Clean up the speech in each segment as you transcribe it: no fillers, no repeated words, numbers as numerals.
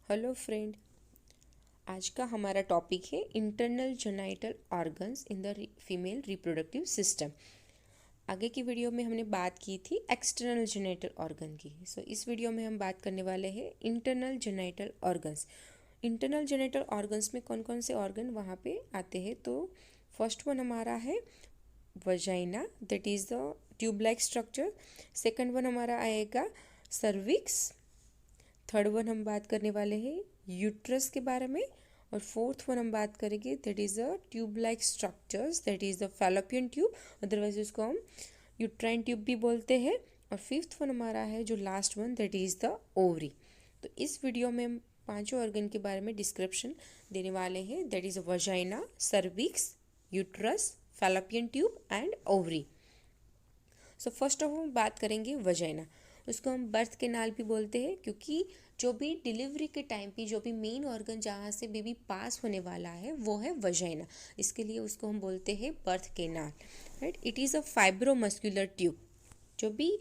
Hello friend. आज का हमारा टॉपिक है internal genital organs in the female reproductive system. आगे की वीडियो में हमने बात की थी एक्सटर्नल जेनिटल ऑर्गन की। इस वीडियो में हम बात करने वाले हैं internal genital organs. Internal genital organs में कौन कौन से ऑर्गन वहाँ पे आते हैं। तो फर्स्ट वन हमारा है vagina, that is the tube like structure. Second one हमारा आएगा सर्विक्स। थर्ड वन हम बात करने वाले हैं यूट्रस के बारे में। और फोर्थ वन हम बात करेंगे that is a tube like structures, that is the fallopian tube, otherwise उसको हम यूट्राइन ट्यूब भी बोलते हैं। और फिफ्थ वन हमारा है जो last one, that is the ovary. तो इस वीडियो में हम पांचों ऑर्गन के बारे में डिस्क्रिप्शन देने वाले हैं, that is vagina, cervix, uterus, fallopian tube and ovary. First of हम बात करेंगे वजाइना। उसको हम बर्थ कैनाल भी बोलते हैं, क्योंकि जो भी डिलीवरी के टाइम पे जो भी मेन ऑर्गन जहाँ से बेबी पास होने वाला है वो है वजाइना। इसके लिए उसको हम बोलते हैं birth canal, right. It is a fibromuscular tube. जो भी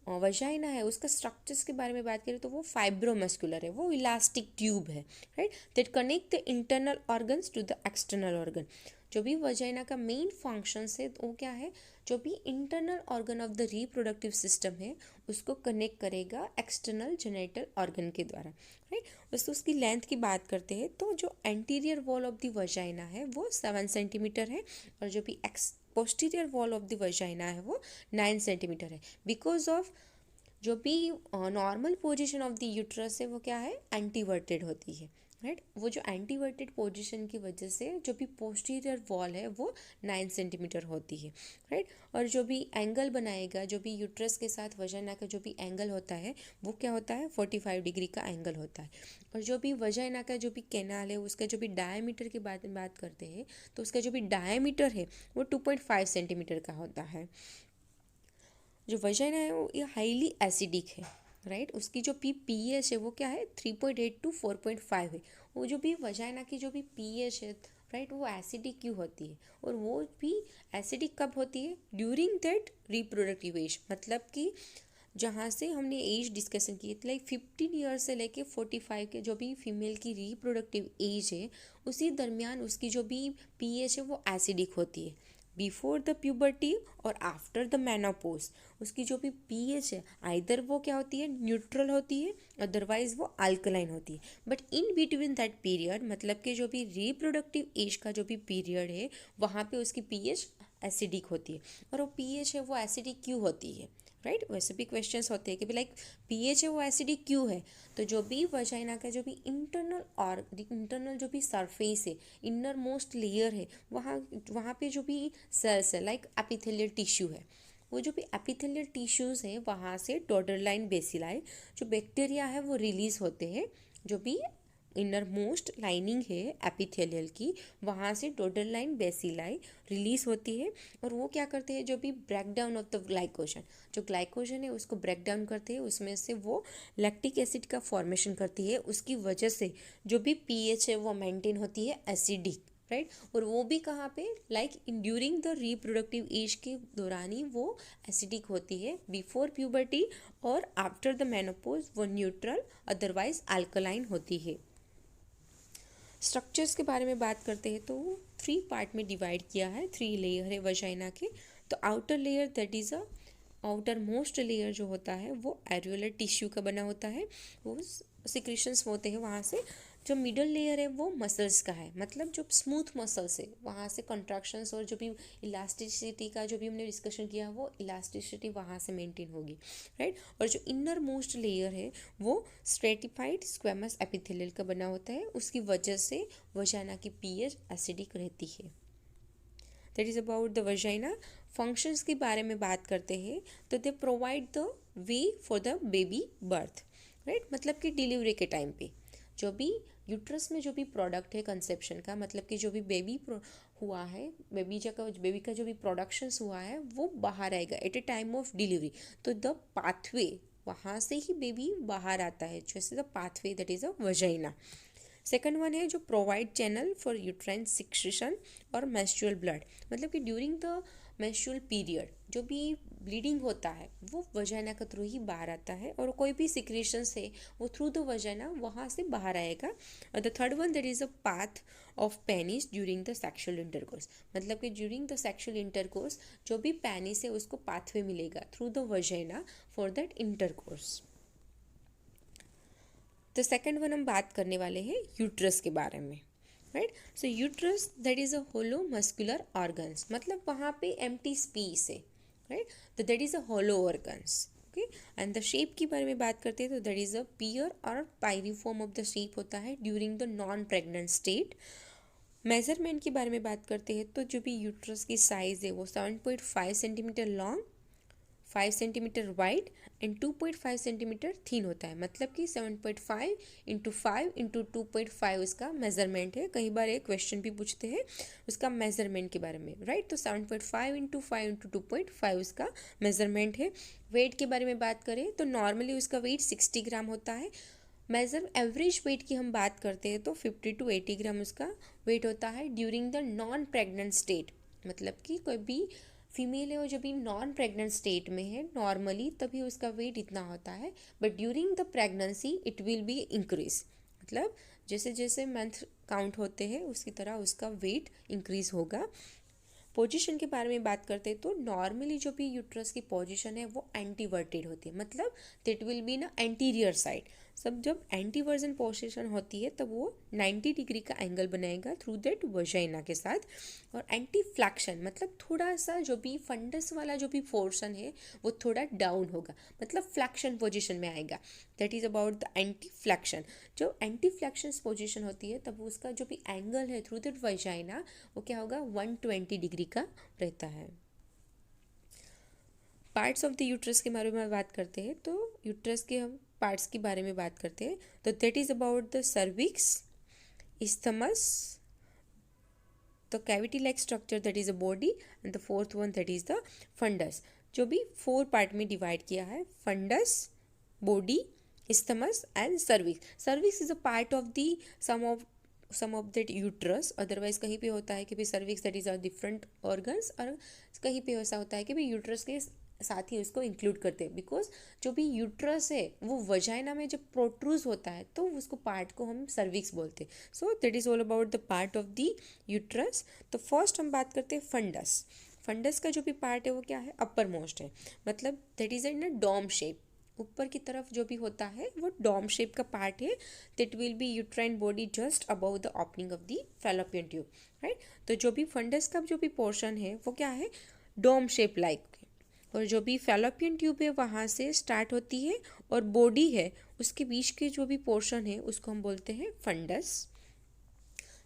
वजाइना है उसका स्ट्रक्चर्स के बारे में बात करें तो वो फाइब्रोमस्कुलर है, वो इलास्टिक ट्यूब है, right, that connect the internal organs to the external organ. जो भी वजाइना का मेन फंक्शंस है वो क्या है, जो भी internal organ of the reproductive system है उसको कनेक्ट करेगा एक्सटर्नल जेनिटल ऑर्गन के द्वारा, राइट। बस उसकी लेंथ की बात करते हैं तो जो anterior wall of the vagina है वो 7 सेंटीमीटर है, और जो भी posterior wall of the vagina है वो 9 सेंटीमीटर है। बिकॉज ऑफ जो भी normal position of the uterus है वो क्या है, एंटीवर्टेड होती है, राइट। वो जो एंटीवर्टेड पोजीशन की वजह से जो भी पोस्टीरियर वॉल है वो 9 सेंटीमीटर होती है, राइट। और जो भी एंगल बनाएगा, जो भी यूट्रस के साथ वजाइना का जो भी एंगल होता है वो क्या होता है, 45 डिग्री का एंगल होता है। और जो भी वजाइना का जो भी कैनाल है उसका जो भी डायमीटर की बात करते हैं तो उसका जो भी डायमीटर है वो 2.5 सेंटीमीटर का होता है। जो वजाइना है वो ये हाईली एसिडिक है, राइट। उसकी जो पीएच है वो क्या है, 3.8 टू 4.5 है। वो जो भी वजाइना की जो भी पीएच है, राइट, वो एसिडिक क्यों होती है, और वो भी एसिडिक कब होती है, ड्यूरिंग दैट रिप्रोडक्टिव एज। मतलब कि जहाँ से हमने एज डिस्कशन की, लाइक 15 ईयर्स से लेके 45 के जो भी फीमेल की रिप्रोडक्टिव एज है उसी दरमियान उसकी जो भी पीएच है वो एसिडिक होती है। बिफोर द प्यूबर्टी और आफ्टर द मेनोपॉज उसकी जो भी पीएच है आइदर वो क्या होती है, न्यूट्रल होती है, अदरवाइज वो अल्कलाइन होती है। But in between that period, मतलब कि जो भी रिप्रोडक्टिव एज का जो भी पीरियड है वहाँ पे उसकी पीएच एसिडिक होती है। और वो पीएच है वो एसिडिक क्यों होती है, राइट। वैसे भी क्वेश्चंस होते हैं कि भी लाइक पीएच है वो एसिडिक क्यों है। तो जो भी वजाइना का जो भी इंटरनल और इंटरनल जो भी सरफेस है, इनर मोस्ट लेयर है, वहाँ वहाँ पे जो भी सेल्स है लाइक एपिथेलियल टिश्यू है, वो जो भी एपिथेलियल टिश्यूज़ है वहाँ से डॉर्डरलाइन बेसिलाई जो बैक्टीरिया है वो रिलीज होते हैं। जो भी इनर मोस्ट लाइनिंग है एपिथेलियल की, वहाँ से डोडरलाइन बेसिलाई रिलीज होती है। और वो क्या करते हैं, जो भी break down of the glycogen, जो ग्लाइकोजन है उसको ब्रेक डाउन करते हैं, उसमें से वो लैक्टिक एसिड का फॉर्मेशन करती है। उसकी वजह से जो भी पीएच है वो मेंटेन होती है एसिडिक, राइट। और वो भी कहाँ पे, like in during the reproductive age के दौरान ही वो एसिडिक होती है। बिफोर प्यूबर्टी और आफ्टर द मेनोपॉज वो न्यूट्रल अदरवाइज अल्कलाइन होती है। स्ट्रक्चर्स के बारे में बात करते हैं तो 3 पार्ट में डिवाइड किया है, 3 लेयर है वजाइना के। तो outer layer that is a outer most layer जो होता है वो एरियोलर टिश्यू का बना होता है, वो सिक्रीशंस होते हैं वहाँ से। जो मिडल लेयर है वो मसल्स का है, मतलब जो स्मूथ मसल्स है वहाँ से कंट्रैक्शंस और जो भी इलास्टिसिटी का जो भी हमने डिस्कशन किया वो इलास्टिसिटी वहाँ से मेंटेन होगी, राइट। और जो इनर मोस्ट लेयर है वो स्ट्रेटिफाइड स्क्वेमस एपिथेलियल का बना होता है, उसकी वजह से वजाइना की पीएच एसिडिक रहती है। That is about the vagina. Functions के बारे में बात करते हैं तो दे provide the way for the baby birth, right. मतलब कि डिलीवरी के टाइम पे जो भी यूट्रस में जो भी प्रोडक्ट है कंसेप्शन का, मतलब कि जो भी बेबी हुआ है, बेबी का जो भी प्रोडक्शंस हुआ है वो बाहर आएगा at a time of delivery. तो द पाथवे वहाँ से ही बेबी बाहर आता है, जैसे the pathway that is a vagina. Second one है जो provide channel for uterine secretion और मेंस्ट्रुअल ब्लड, मतलब कि ड्यूरिंग द मेंस्ट्रुअल पीरियड जो भी ब्लीडिंग होता है वो वजाइना के थ्रू ही बाहर आता है, और कोई भी सिक्रेशन से वो थ्रू द वजाइना वहाँ से बाहर आएगा। और the third one, that is a path of penis during the sexual intercourse, मतलब कि ड्यूरिंग द सेक्शुअल इंटरकोर्स जो भी पेनिस है उसको पाथवे मिलेगा through the vagina for that intercourse. तो सेकेंड वन हम बात करने वाले हैं यूट्रस के बारे में, right. So uterus that is a hollow muscular organs, मतलब वहाँ पे एम्प्टी स्पेस है, राइट। तो that is a hollow organs, okay. And the shape के बारे में बात करते हैं तो दैट इज़ अ पियर और पायरिफॉर्म ऑफ द शेप होता है during the non pregnant state. Measurement के बारे में बात करते हैं तो जो भी यूट्रस की साइज़ है वो 7.5 centimetre long, 5 centimetre wide and 2.5 centimetre thin होता है, मतलब कि 7.5 इंटू 5 इंटू 2.5 उसका मेजरमेंट है। कई बार एक क्वेश्चन भी पूछते हैं उसका मेजरमेंट के बारे में, राइट। तो 7.5 इंटू 5 इंटू 2.5 उसका मेजरमेंट है। वेट के बारे में बात करें तो नॉर्मली उसका वेट 60 ग्राम होता है। मेजर एवरेज वेट की हम बात करते हैं तो 50 टू 80 ग्राम उसका वेट होता है during the non pregnant state, मतलब कि कोई भी फीमेल है और जब भी नॉन प्रेग्नेंट स्टेट में है नॉर्मली तभी उसका वेट इतना होता है, but during the pregnancy it will be increase, मतलब जैसे जैसे मंथ काउंट होते हैं उसकी तरह उसका वेट इंक्रीज होगा। पोजीशन के बारे में बात करते हैं तो नॉर्मली जो भी यूट्रस की पोजीशन है वो एंटीवर्टेड होती है, मतलब दैट विल बी ना एंटीरियर साइड। सब जब एंटीवर्जन पोजीशन होती है तब वो 90 डिग्री का एंगल बनाएगा थ्रू दैट वजाइना के साथ। और एंटी फ्लैक्शन मतलब थोड़ा सा जो भी फंडस वाला जो भी पोर्शन है वो थोड़ा डाउन होगा, मतलब फ्लैक्शन पोजीशन में आएगा। That is about the anti flexion. जो एंटी फ्लैक्शन पोजीशन होती है तब उसका जो भी एंगल है थ्रू दैट वजाइना वो क्या होगा 120 डिग्री का रहता है। पार्ट्स ऑफ द यूट्रस के बारे में बात करते हैं तो यूट्रस के हम पार्ट्स के बारे में बात करते हैं तो that is about the cervix, isthmus, the cavity like structure that is a body, and the fourth one that is the fundus। जो भी 4 पार्ट में डिवाइड किया है, fundus, body, isthmus and cervix। cervix is a part of the some of that uterus, otherwise कहीं पे होता है कि भाई cervix that is a different organs, और कहीं पे ऐसा होता है कि भाई यूट्रस के साथ ही उसको इंक्लूड करते हैं, बिकॉज जो भी यूट्रस है वो वजाइना में जब प्रोट्रूज होता है तो उसको पार्ट को हम सर्विक्स बोलते हैं। So that is all about the part of the uterus. तो फर्स्ट हम बात करते हैं फंडस। फंडस का जो भी पार्ट है वो क्या है, अपर मोस्ट है, मतलब that is in a dome shape, ऊपर की तरफ जो भी होता है वो डॉम शेप का पार्ट है। That will be uterine body just above the opening of the fallopian tube, right. तो जो भी फंडस का जो भी पोर्शन है वो क्या है, डोम शेप लाइक, और जो भी फैलोपियन ट्यूब है वहाँ से स्टार्ट होती है और बॉडी है उसके बीच के जो भी पोर्शन है उसको हम बोलते हैं फंडस।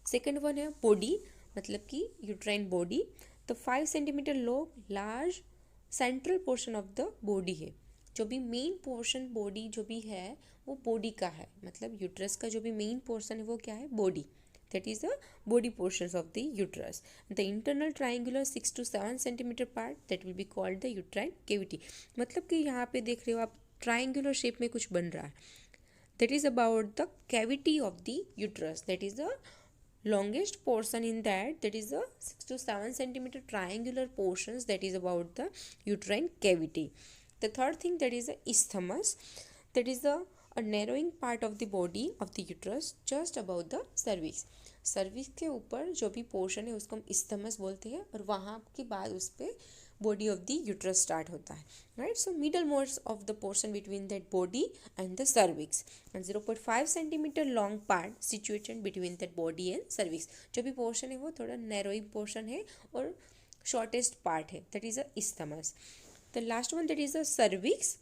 सेकेंड वन है बॉडी, मतलब कि यूट्राइन बॉडी। तो 5 centimetre long large central portion of the body है। जो भी मेन पोर्शन बॉडी जो भी है वो बॉडी का है, मतलब यूट्रस का जो भी मेन पोर्शन है वो क्या है, body. That is the body portions of the uterus. The internal triangular 6 to 7 centimeter part that will be called the uterine cavity। मतलब कि यहाँ पे देख रहे हो आप ट्राइंगुलर शेप में कुछ बन रहा है, that is about the cavity of the uterus, that is the longest portion in that is the 6 to 7 centimeter triangular portions that is about the uterine cavity। The third thing that is the isthmus, that is the a narrowing part of the body of the uterus just above the cervix। cervix के ऊपर जो भी portion है उसको हम isthmus बोलते हैं, और वहाँ के बाद उस पर body of the uterus start होता है, right। so middle most of the portion between that body and the cervix, and 0.5 centimeter long part situated between that body and cervix। जो भी पोर्शन है वो थोड़ा narrowing पोर्शन है और shortest part है, that is a isthmus। the last one that is a cervix,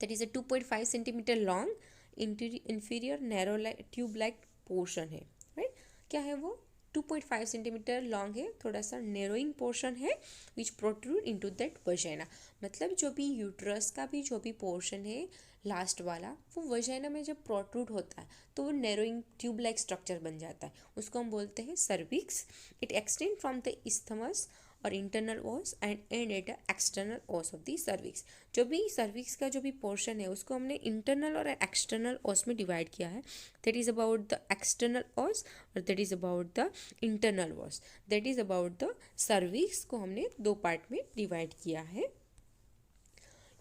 that is a 2.5 centimeter long inferior narrow tube like portion है, right। क्या है वो 2.5 सेंटीमीटर लॉन्ग है, थोड़ा सा नैरोइंग पोर्शन है विच प्रोट्रूड इनटू दैट वजाइना। मतलब जो भी यूट्रस का भी जो भी पोर्शन है लास्ट वाला वो वजाइना में जब प्रोट्रूड होता है तो वो नैरोइंग ट्यूब लाइक स्ट्रक्चर बन जाता है, उसको हम बोलते हैं cervix. It extend from the isthmus और इंटरनल ओस एंड एंड एट एक्सटर्नल ओस ऑफ द सर्विक्स। जो भी सर्विक्स का जो भी पोर्शन है उसको हमने इंटरनल और एक्सटर्नल ओस में डिवाइड किया है, that is about the external os और that is about the internal os. That is about the cervix को हमने 2 पार्ट में डिवाइड किया है।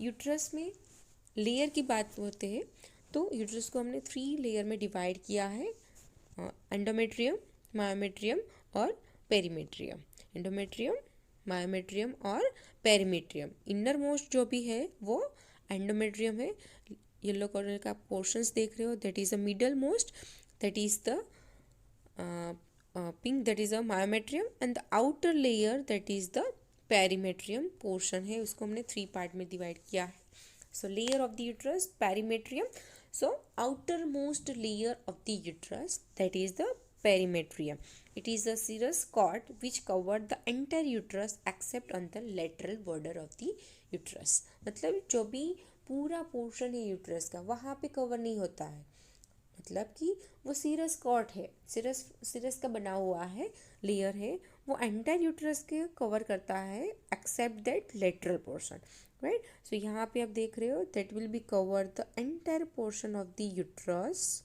यूट्रस में लेयर की बात होते हैं तो यूट्रस को हमने 3 लेयर में डिवाइड किया है, एंडोमेट्रियम, मायोमेट्रियम और पेरीमेट्रियम। एंडोमेट्रियम, मायोमेट्रियम और पेरीमेट्रियम। इनर मोस्ट जो भी है वो एंडोमेट्रियम है। येलो कलर का पोर्शंस देख रहे हो, that is a middle most, that is the pink, that is a myometrium, and the outer layer that is the perimetrium portion है, उसको हमने 3 पार्ट में डिवाइड किया है। So layer of the uterus, perimetrium. So outermost layer of the uterus, that is the perimetrium. It is a serous cord which covered the entire uterus except on the lateral border of the uterus. मतलब जो भी पूरा portion है uterus का वहाँ पे cover नहीं होता है, मतलब कि वो सीरस कॉर्ड है, सीरस का बना हुआ है, लेयर है, वो एंटायर यूट्रस के कवर करता है except that lateral portion, right. So यहाँ पे आप देख रहे हो that will be cover the entire portion of the uterus,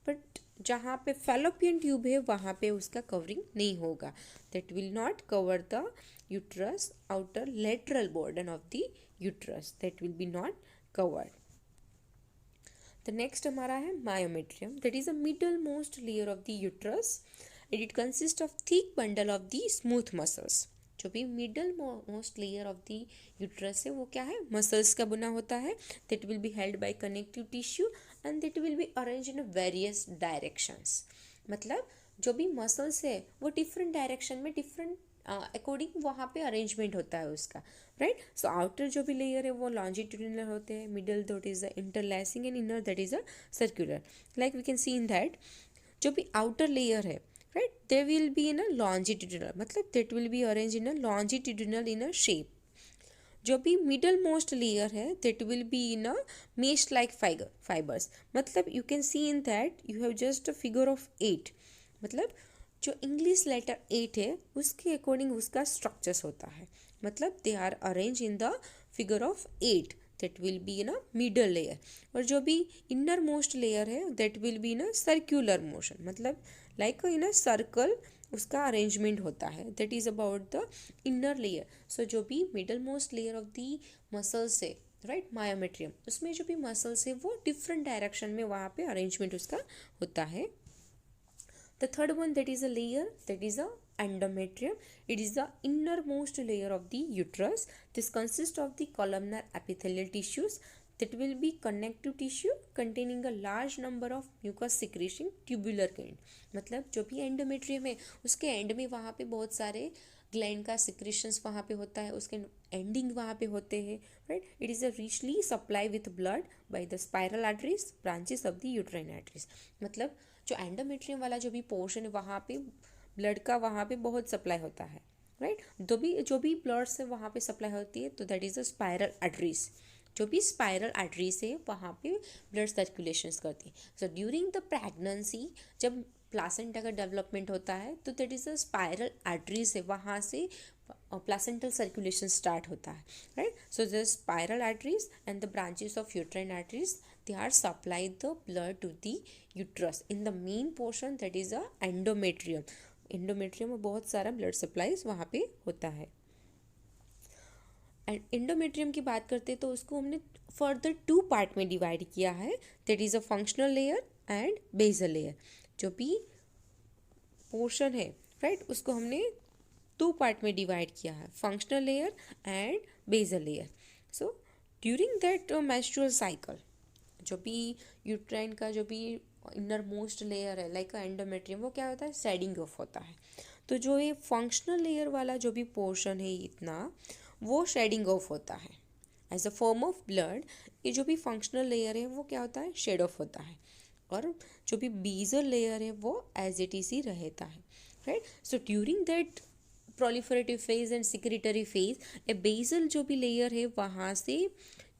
but जहाँ पे फैलोपियन ट्यूब है वहाँ पे उसका कवरिंग नहीं होगा, that will not cover the uterus outer lateral border of the uterus, that will B not covered. The next हमारा है myometrium, that is a middle most layer of the uterus and it consist of thick bundle of the smooth muscles. जो भी middle most layer of the uterus है वो क्या है, muscles का बना होता है, that will be held by connective tissue and that will be arrange in various directions. मतलब जो भी मसल्स है वो डिफरेंट डायरेक्शन में डिफरेंट अकॉर्डिंग वहाँ पे अरेंजमेंट होता है उसका, राइट। सो आउटर जो भी लेयर है वो लॉन्जिट्यूडिनल होते हैं, middle that is a interlacing and inner that is a circular. Like we can see in that जो भी आउटर लेयर है, right, they will be in a longitudinal, मतलब that will be arrange in a longitudinal in a shape. जो भी middle most layer है that will be in a mesh like fibres, मतलब you can see in that you have just a figure of 8, मतलब जो English letter 8 है उसके according उसका structures होता है, मतलब they are arrange in the figure of 8, that will be in a middle layer. और जो भी इनर मोस्ट लेयर है that will be in a circular motion, मतलब लाइक इन अ सर्कल उसका अरेंजमेंट होता है, that is about the inner layer. So जो भी middle most layer of the muscles है, राइट, मायोमेट्रियम, उसमें जो भी मसल्स है वो डिफरेंट डायरेक्शन में वहाँ पे अरेंजमेंट उसका होता है। The third one, that is a layer, that is a endometrium. It is the innermost layer of the uterus. This consists of the columnar epithelial tissues that will be connective tissue containing a large number of mucus secreting tubular gland. मतलब जो भी endometrium है उसके and में वहाँ पे बहुत सारे ग्लैंड का सिक्रेशंस वहाँ पे होता है, उसके एंडिंग वहाँ पे होते हैं, right. It is a richly supply with blood by the spiral arteries, branches of the uterine arteries. मतलब जो एंडोमेट्रियम वाला जो भी पोर्शन है वहाँ पे ब्लड का वहाँ पे बहुत सप्लाई होता है, राइट। जो भी ब्लड से वहाँ पे सप्लाई होती है तो that is a spiral arteries. जो भी स्पाइरल आर्टरीज है वहाँ पे ब्लड सर्कुलेशंस करती है। सो ड्यूरिंग द प्रेगनेंसी जब प्लासेंटा का डेवलपमेंट होता है तो that is a spiral arteries है, वहाँ से placental circulation start होता है, right। So the spiral arteries and the branches of uterine arteries, they are supply the blood to the uterus in the main portion that is a endometrium। endometrium में बहुत सारा blood supplies वहाँ पे होता है। And endometrium की बात करते हैं तो उसको हमने फर्दर 2 पार्ट में डिवाइड किया है, that is a functional layer and basal layer. जो भी पोर्शन है, राइट, उसको हमने 2 पार्ट में डिवाइड किया है, functional layer and basal layer. So during that menstrual cycle जो भी यूट्राइन का जो भी इनर मोस्ट लेयर है लाइक एंडोमेट्रियम वो क्या होता है, शेडिंग ऑफ होता है। तो जो ये फंक्शनल लेयर वाला जो भी पोर्शन है इतना वो शेडिंग ऑफ होता है as a form of blood. ये जो भी फंक्शनल लेयर है वो क्या होता है, शेड ऑफ होता है, और जो भी बेसल लेयर है वो एज इट इज ही रहता है, right. So during that proliferative phase and secretory phase a basal जो भी लेयर है वहाँ से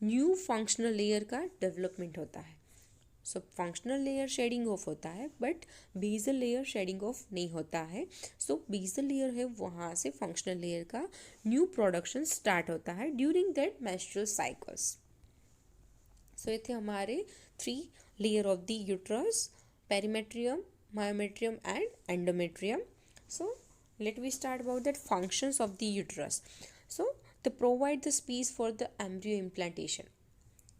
न्यू फंक्शनल लेयर का डेवलपमेंट होता है। So functional layer shedding off होता है but basal layer shedding off नहीं होता है। सो बेसल लेयर है वहाँ से फंक्शनल लेयर का न्यू प्रोडक्शन स्टार्ट होता है during that menstrual cycles. So ये थे हमारे 3 layer of the uterus, perimetrium, myometrium and endometrium. So let we start about that functions of the uterus. So तो provide the space for the embryo implantation.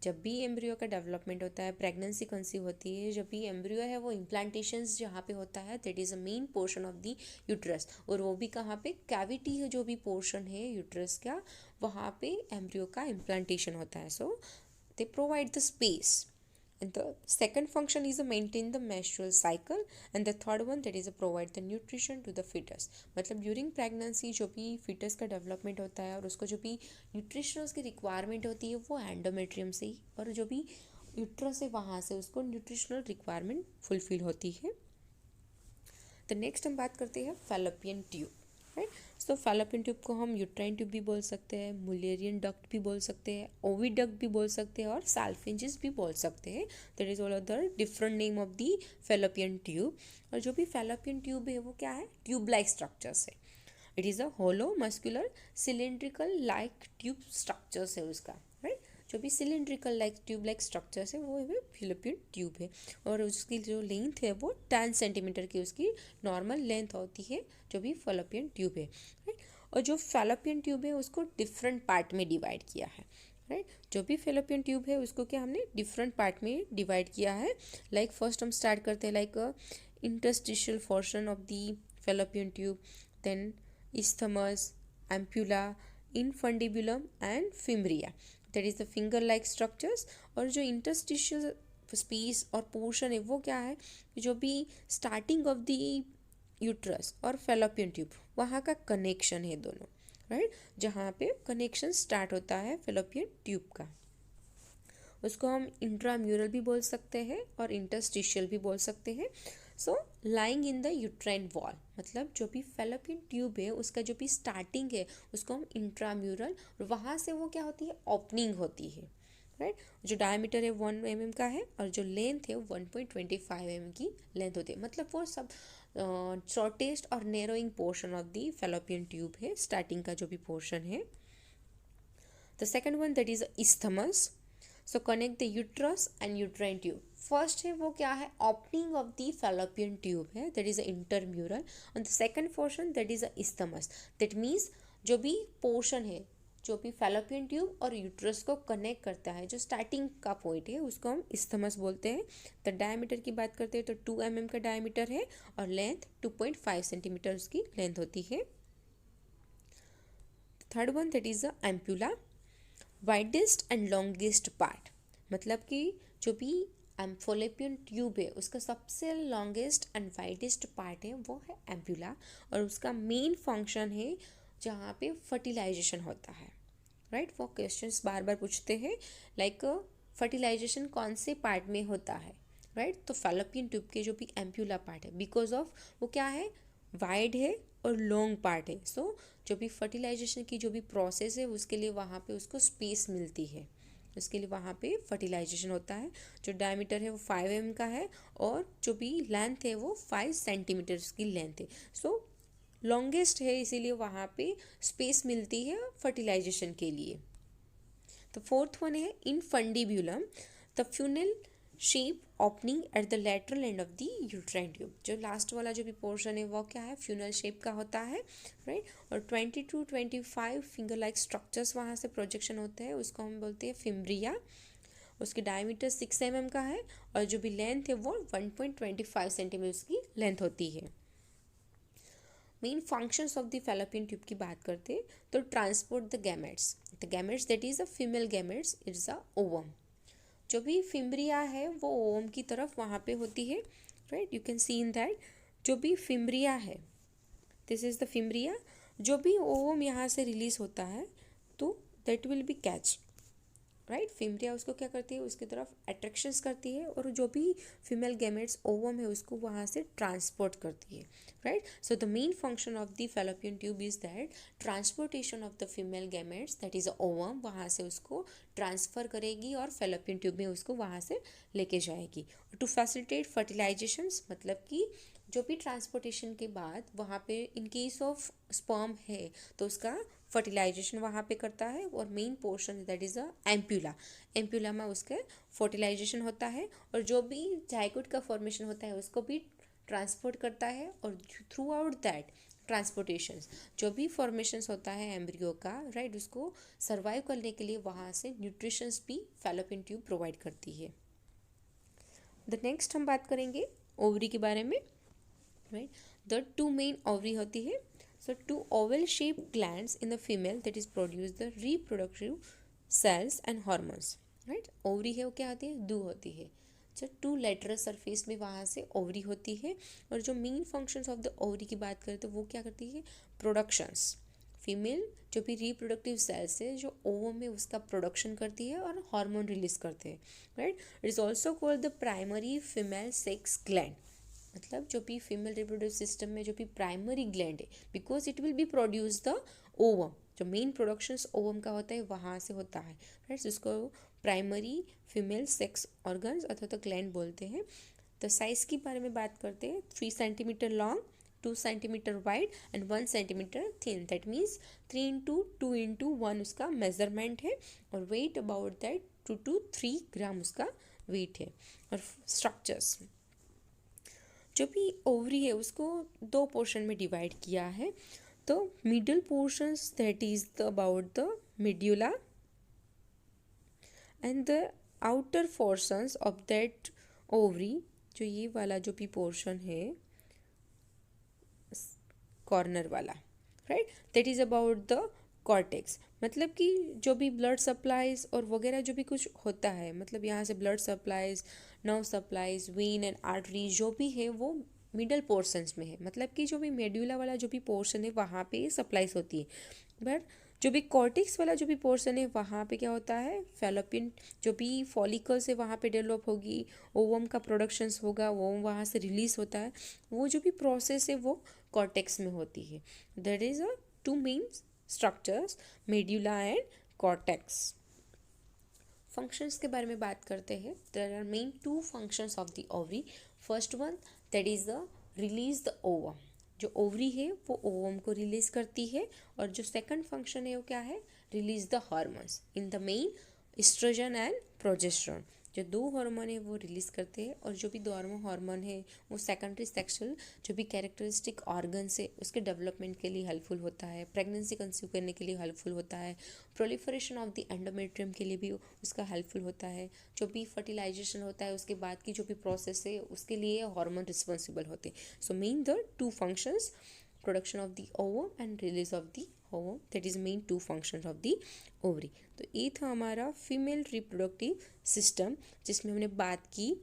जब भी embryo का development होता है, pregnancy conceive होती है, जब भी एम्ब्रियो है वो इम्प्लांटेशंस जहाँ पे होता है, that is a main portion of the uterus, और वो भी कहाँ पे, कैविटी है जो भी पोर्शन है यूट्रस का, वहाँ पे एम्ब्रियो का इम्प्लांटेशन होता है। So they provide the space. And the second function is to maintain the menstrual cycle, and the third one that is to provide the nutrition to the fetus। मतलब during pregnancy जो भी fetus का development होता है और उसको जो भी न्यूट्रिशंस की रिक्वायरमेंट होती है वो एंडोमेट्रियम से ही, और जो भी यूट्रस है वहाँ से उसको न्यूट्रिशनल रिक्वायरमेंट फुलफिल होती है। तो नेक्स्ट हम बात करते हैं फैलोपियन ट्यूब, राइट। सो फैलोपियन ट्यूब को हम यूट्राइन ट्यूब भी बोल सकते हैं, मुलेरियन डक्ट भी बोल सकते हैं, ओविडक्ट भी बोल सकते हैं, और साल्फिंजिस भी बोल सकते हैं। That is all other different name of the fallopian tube. और जो भी फैलोपियन ट्यूब है वो क्या है, ट्यूब लाइक स्ट्रक्चर्स है। It is a hollow muscular cylindrical like tube structures है उसका, राइट। जो भी cylindrical like tube like structures है वो फैलोपियन ट्यूब है, और उसकी जो लेंथ है वो 10 सेंटीमीटर की उसकी नॉर्मल लेंथ होती है, जो भी फैलोपियन ट्यूब है, राइट। और जो फैलोपियन ट्यूब है उसको डिफरेंट पार्ट में डिवाइड किया है, राइट। जो भी फैलोपियन ट्यूब है उसको क्या हमने डिफरेंट पार्ट में डिवाइड किया है। लाइक फर्स्ट हम स्टार्ट करते हैं like interstitial portion of the fallopian tube, then isthmus, ampulla, infundibulum and fimbria, that is the finger like structures। और जो interstitial space और पोर्शन है वो क्या है, जो भी स्टार्टिंग ऑफ द यूट्रस और फैलोपियन ट्यूब वहाँ का कनेक्शन है दोनों, राइट। जहाँ पे कनेक्शन स्टार्ट होता है फैलोपियन ट्यूब का, उसको हम इंट्राम्यूरल भी बोल सकते हैं और इंटरस्टिशियल भी बोल सकते हैं। So lying in the uterine wall, मतलब जो भी फैलोपियन ट्यूब है उसका जो भी स्टार्टिंग है उसको हम इंट्राम्यूरल, और वहाँ से वो क्या होती है, ओपनिंग होती है, राइट। जो डायमीटर है 1 mm का है, और जो लेंथ है 1.25 mm की लेंथ होती है। मतलब वो सब शॉर्टेस्ट और narrowing portion of the fallopian tube है, स्टार्टिंग का जो भी पोर्शन है। The second one that is isthmus। So connect the uterus and uterine tube. First है वो क्या है, opening of the fallopian tube है, दैट इज अ इंटरम्यूरल। और the second portion that is a isthmus। That means जो भी portion है, जो भी फैलोपियन ट्यूब और यूट्रस को कनेक्ट करता है, जो स्टार्टिंग का पॉइंट है उसको हम isthmus बोलते हैं। द डायमीटर की बात करते हैं तो 2 mm का डायमीटर है, और लेंथ 2.5 सेंटीमीटर उसकी लेंथ होती है। Third one that is a ampulla, widest and longest part. मतलब कि जो भी फैलोपियन ट्यूब है उसका सबसे लॉन्गेस्ट एंड वाइडेस्ट पार्ट है वो है एम्पुला, और उसका मेन फंक्शन है जहाँ पे फर्टिलाइजेशन होता है, राइट। वो क्वेश्चंस बार बार पूछते हैं लाइक फर्टिलाइजेशन कौन से पार्ट में होता है, राइट। तो फैलोपियन ट्यूब के जो भी एम्पुला पार्ट है, बिकॉज ऑफ वो क्या है, वाइड है और लॉन्ग पार्ट है। सो जो भी फर्टिलाइजेशन की जो भी प्रोसेस है उसके लिए वहाँ पे उसको स्पेस मिलती है, उसके लिए वहाँ पे फर्टिलाइजेशन होता है। जो डायमीटर है वो 5 mm का है, और जो भी लेंथ है वो 5 सेंटीमीटर की लेंथ है। सो लॉन्गेस्ट है, इसीलिए वहाँ पे स्पेस मिलती है फर्टिलाइजेशन के लिए। तो फोर्थ वन है infundibulum, the funnel shape opening at the lateral end of the uterine tube. जो लास्ट वाला जो भी पोर्शन है वो क्या है, फ्यूनल शेप का होता है, राइट। और 20 to 25 फिंगर लाइक स्ट्रक्चर्स वहाँ से प्रोजेक्शन होते हैं, उसको हम बोलते हैं फिम्ब्रिया। उसकी डायमीटर 6 mm का है, और जो भी लेंथ है वो 1.25 सेंटीमीटर की लेंथ होती है। Main functions of the fallopian tube की बात करते हैं तो transport the gametes, the gametes that is a female gametes, it's a ovum. जो भी फिम्ब्रिया है वो ओवम की तरफ वहाँ पे होती है, right. You can see in that जो भी फिम्ब्रिया है, दिस इज द फिम्ब्रिया। जो भी ओवम यहाँ से रिलीज होता है तो that will be catch, right. Fimbria उसको क्या करती है, उसकी तरफ अट्रैक्शंस करती है, और जो भी फीमेल गैमेट्स ओवम है उसको वहाँ से ट्रांसपोर्ट करती है, right. So the main function of the fallopian tube is that transportation of the female gametes, that is ovum, वहाँ से उसको ट्रांसफ़र करेगी और फैलोपियन ट्यूब में उसको वहाँ से लेके जाएगी। टू फैसिलिटेट फर्टिलाइजेशंस, मतलब कि जो भी ट्रांसपोर्टेशन के बाद वहाँ पे इन केस ऑफ स्पर्म है तो उसका फर्टिलाइजेशन वहाँ पे करता है, और main portion that is a ampulla, ampulla में उसके फर्टिलाइजेशन होता है, और जो भी जाइगोट का फॉर्मेशन होता है उसको भी ट्रांसपोर्ट करता है, और थ्रू आउट दैट ट्रांसपोर्टेशंस, जो भी फॉर्मेशंस होता है एम्ब्रियो का, राइट, उसको सर्वाइव करने के लिए वहाँ से न्यूट्रिशंस भी फैलोपियन ट्यूब प्रोवाइड करती है। द नेक्स्ट हम बात करेंगे ओवरी के बारे में, right. The two main ovary होती है, so two oval shape glands in the female that is produce the reproductive cells and hormones, right. Ovary है वो क्या होती है, दो होती है, जो टू लेटरल सरफेस में वहाँ से ओवरी होती है। और जो main functions of the ovary की बात करें तो वो क्या करती है, प्रोडक्शंस, फीमेल जो भी रिप्रोडक्टिव सेल्स है जो ओवम में उसका प्रोडक्शन करती है और हार्मोन रिलीज करते हैं, right. It is also called the primary female sex gland, मतलब जो भी फीमेल रिप्रोडक्टिव सिस्टम में जो भी प्राइमरी ग्लैंड है, because it will be produce the ovum, जो मेन प्रोडक्शंस ओवम का होता है वहाँ से होता है, राइट। इसको प्राइमरी फीमेल सेक्स ऑर्गन्स अथवा तो ग्लैंड बोलते हैं। तो साइज़ के बारे में बात करते हैं, 3 centimetre long, 2 centimetre wide and 1 centimetre thin, that means 3 into 2 into 1 उसका मेजरमेंट है। और वेट अबाउट दैट 2 to 3 ग्राम उसका वेट है। और स्ट्रक्चर्स, जो भी ओवरी है उसको दो पोर्शन में डिवाइड किया है। तो middle portions that is the about the medulla and the outer portions of that ovary, जो ये वाला जो भी पोर्शन है कॉर्नर वाला, right, that is about the cortex, मतलब कि जो भी ब्लड सप्लाईज और वगैरह जो भी कुछ होता है, मतलब यहाँ से blood supplies, nerve supplies, when and artery जो भी है वो मिडल पोर्शंस में है, मतलब कि जो भी मेड्यूला वाला जो भी पोर्शन है वहाँ पे सप्लाईज होती है। बट जो भी कॉर्टेक्स वाला जो भी पोर्शन है वहाँ पे क्या होता है, फैलोपियन जो भी फॉलिकल्स है वहाँ पे डेवलप होगी, ओवम का प्रोडक्शंस होगा, वो वहाँ से रिलीज होता है, वो जो भी प्रोसेस है वो कॉर्टेक्स में होती है। That is a two main structures, medulla and cortex. Functions के बारे में बात करते हैं। There are main two functions of the ovary. First one that is the release the ovum, जो ओवरी है वो ओवम को रिलीज करती है। और जो सेकंड फंक्शन है वो क्या है, release the hormones in the main estrogen and progesterone, जो दो हार्मोन है वो रिलीज करते हैं। और जो भी दोनों हार्मोन है वो सेकेंडरी सेक्सुअल जो भी कैरेक्टरिस्टिक ऑर्गन्स है उसके डेवलपमेंट के लिए हेल्पफुल होता है, प्रेगनेंसी कंसीव करने के लिए हेल्पफुल होता है, प्रोलिफरेशन ऑफ द एंडोमेट्रियम के लिए भी उसका हेल्पफुल होता है, जो भी फर्टिलाइजेशन होता है उसके बाद की जो भी प्रोसेस है उसके लिए हार्मोन रिस्पॉन्सिबल होते हैं। So main the two functions, production of the ovum and release of the ovum, that is main two functions of the ovary. तो ये था हमारा फीमेल रिप्रोडक्टिव सिस्टम, जिसमें हमने बात की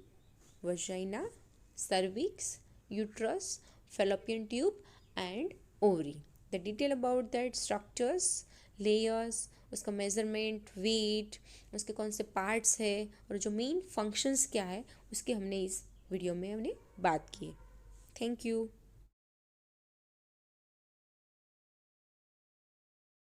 vagina, cervix, uterus, fallopian tube and ovary. The detail about that structures, layers, उसका measurement, wait, उसके कौन से पार्ट्स है और जो मेन फंक्शंस क्या है उसके हमने इस वीडियो में हमने बात की। Thank you.